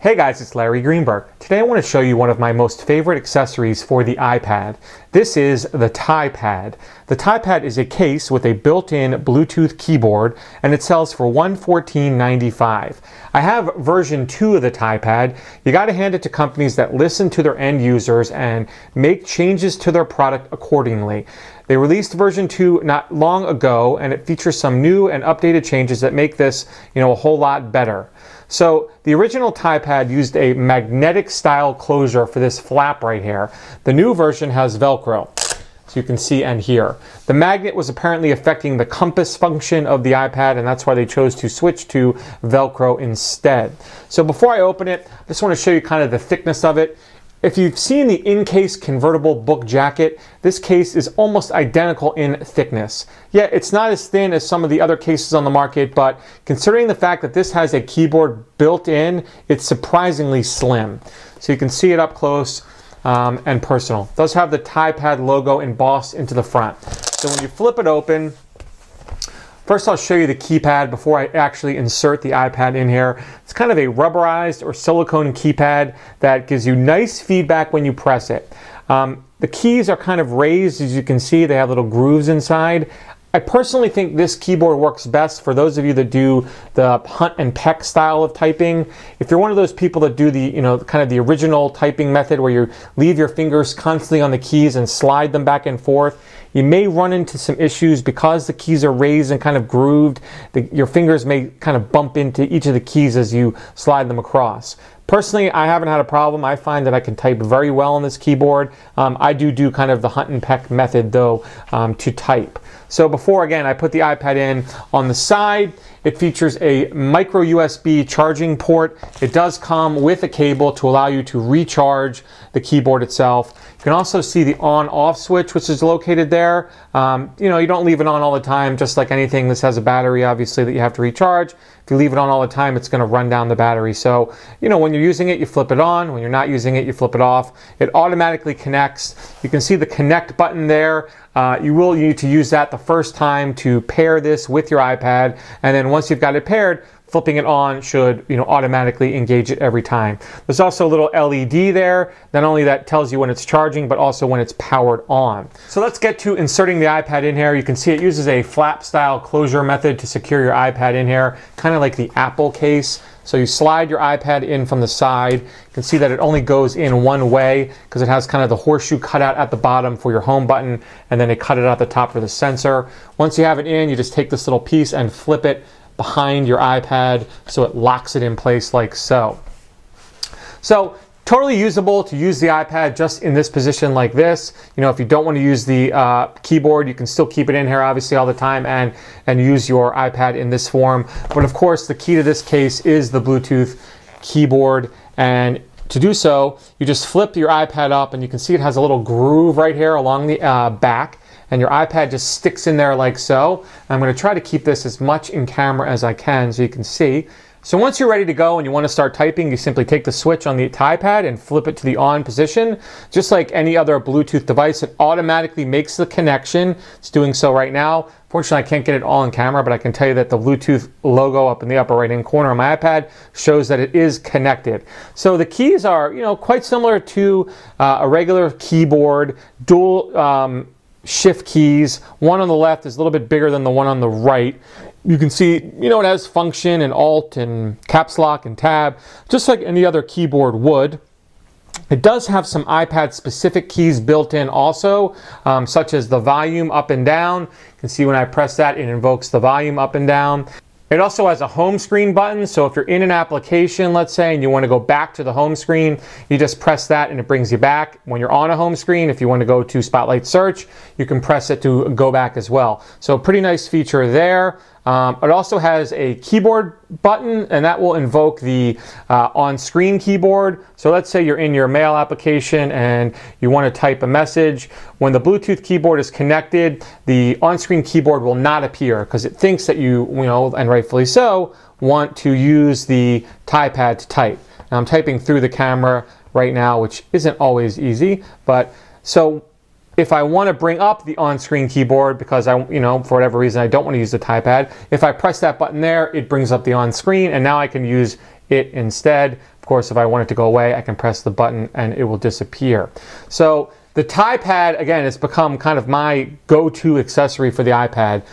Hey guys, it's Larry Greenberg. Today I want to show you one of my most favorite accessories for the iPad. This is the tyPad. The tyPad is a case with a built-in Bluetooth keyboard and it sells for $114.95. I have version 2 of the tyPad. You got to hand it to companies that listen to their end users and make changes to their product accordingly. They released version 2 not long ago and it features some new and updated changes that make this, a whole lot better. So the original tyPad used a magnetic style closure for this flap right here. The new version has Velcro, so you can see and hear. The magnet was apparently affecting the compass function of the iPad, and that's why they chose to switch to Velcro instead. So before I open it, I just want to show you kind of the thickness of it. If you've seen the in-case convertible book jacket, this case is almost identical in thickness. Yeah, it's not as thin as some of the other cases on the market, but considering the fact that this has a keyboard built in, it's surprisingly slim. So you can see it up close and personal. It does have the tyPad logo embossed into the front. So when you flip it open, first I'll show you the keypad before I actually insert the iPad in here. It's kind of a rubberized or silicone keypad that gives you nice feedback when you press it. The keys are kind of raised, as you can see. They have little grooves inside. I personally think this keyboard works best for those of you that do the hunt and peck style of typing. If you're one of those people that do the, kind of the original typing method where you leave your fingers constantly on the keys and slide them back and forth, you may run into some issues because the keys are raised and kind of grooved. Your fingers may kind of bump into each of the keys as you slide them across. Personally, I haven't had a problem. I find that I can type very well on this keyboard. I do kind of the hunt and peck method though to type. So before, again, I put the iPad in, on the side, it features a micro USB charging port. It does come with a cable to allow you to recharge the keyboard itself. You can also see the on-off switch, which is located there. You don't leave it on all the time, just like anything. This has a battery, obviously, that you have to recharge. If you leave it on all the time, it's going to run down the battery. So, when you're using it, you flip it on. When you're not using it, you flip it off. It automatically connects. You can see the connect button there. You will need to use that the first time to pair this with your iPad. And then once you've got it paired, flipping it on should automatically engage it every time. There's also a little LED there. Not only that tells you when it's charging, but also when it's powered on. So let's get to inserting the iPad in here. You can see it uses a flap style closure method to secure your iPad in here, kind of like the Apple case. So you slide your iPad in from the side. You can see that it only goes in one way because it has kind of the horseshoe cutout at the bottom for your home button, and then they cut it out the top for the sensor. Once you have it in, you just take this little piece and flip it behind your iPad so it locks it in place like so. So totally usable to use the iPad just in this position like this. If you don't want to use the keyboard, you can still keep it in here obviously all the time and use your iPad in this form. But of course the key to this case is the Bluetooth keyboard, and to do so you just flip your iPad up and you can see it has a little groove right here along the back. And your iPad just sticks in there like so. I'm going to try to keep this as much in camera as I can so you can see. So once you're ready to go and you want to start typing, you simply take the switch on the tyPad and flip it to the on position. Just like any other Bluetooth device, it automatically makes the connection. It's doing so right now. Fortunately, I can't get it all in camera, but I can tell you that the Bluetooth logo up in the upper right-hand corner of my iPad shows that it is connected. So the keys are, quite similar to a regular keyboard, dual shift keys. One on the left is a little bit bigger than the one on the right. You can see, it has function and alt and caps lock and tab, just like any other keyboard would. It does have some iPad specific keys built in also, such as the volume up and down. You can see when I press that, it invokes the volume up and down. It also has a home screen button, so if you're in an application, let's say, and you want to go back to the home screen, you just press that and it brings you back. When you're on a home screen, if you want to go to Spotlight Search, you can press it to go back as well. So pretty nice feature there. It also has a keyboard button, and that will invoke the on-screen keyboard. So let's say you're in your mail application and you want to type a message. When the Bluetooth keyboard is connected, the on-screen keyboard will not appear because it thinks that you and rightfully so, want to use the tyPad to type. Now I'm typing through the camera right now, which isn't always easy, but so if I want to bring up the on-screen keyboard because for whatever reason I don't want to use the tyPad, if I press that button there, it brings up the on-screen, and now I can use it instead. Of course, if I want it to go away, I can press the button and it will disappear. So the tyPad, again, has become kind of my go-to accessory for the iPad.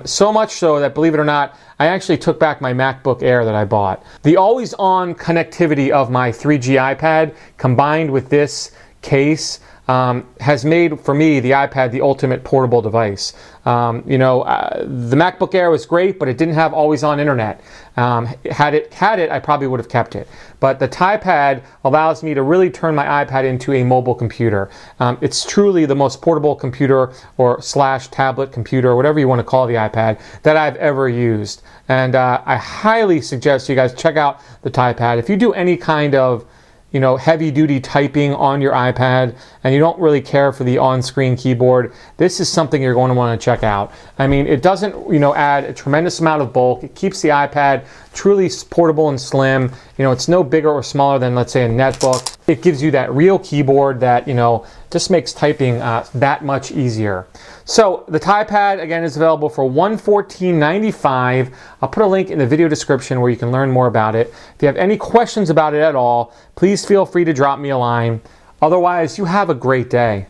So much so that, believe it or not, I actually took back my MacBook Air that I bought. The always-on connectivity of my 3G iPad combined with this case has made, for me, the iPad the ultimate portable device. The MacBook Air was great, but it didn't have always-on internet. Had it, I probably would have kept it. But the tyPad allows me to really turn my iPad into a mobile computer. It's truly the most portable computer or / tablet computer, whatever you want to call the iPad, that I've ever used. And I highly suggest you guys check out the tyPad. If you do any kind of heavy-duty typing on your iPad and you don't really care for the on-screen keyboard, this is something you're going to want to check out. I mean, it doesn't, add a tremendous amount of bulk. It keeps the iPad truly portable and slim. It's no bigger or smaller than, let's say, a netbook. It gives you that real keyboard that, just makes typing that much easier. So the tyPad, again, is available for $114.95. I'll put a link in the video description where you can learn more about it. If you have any questions about it at all, please feel free to drop me a line. Otherwise, you have a great day.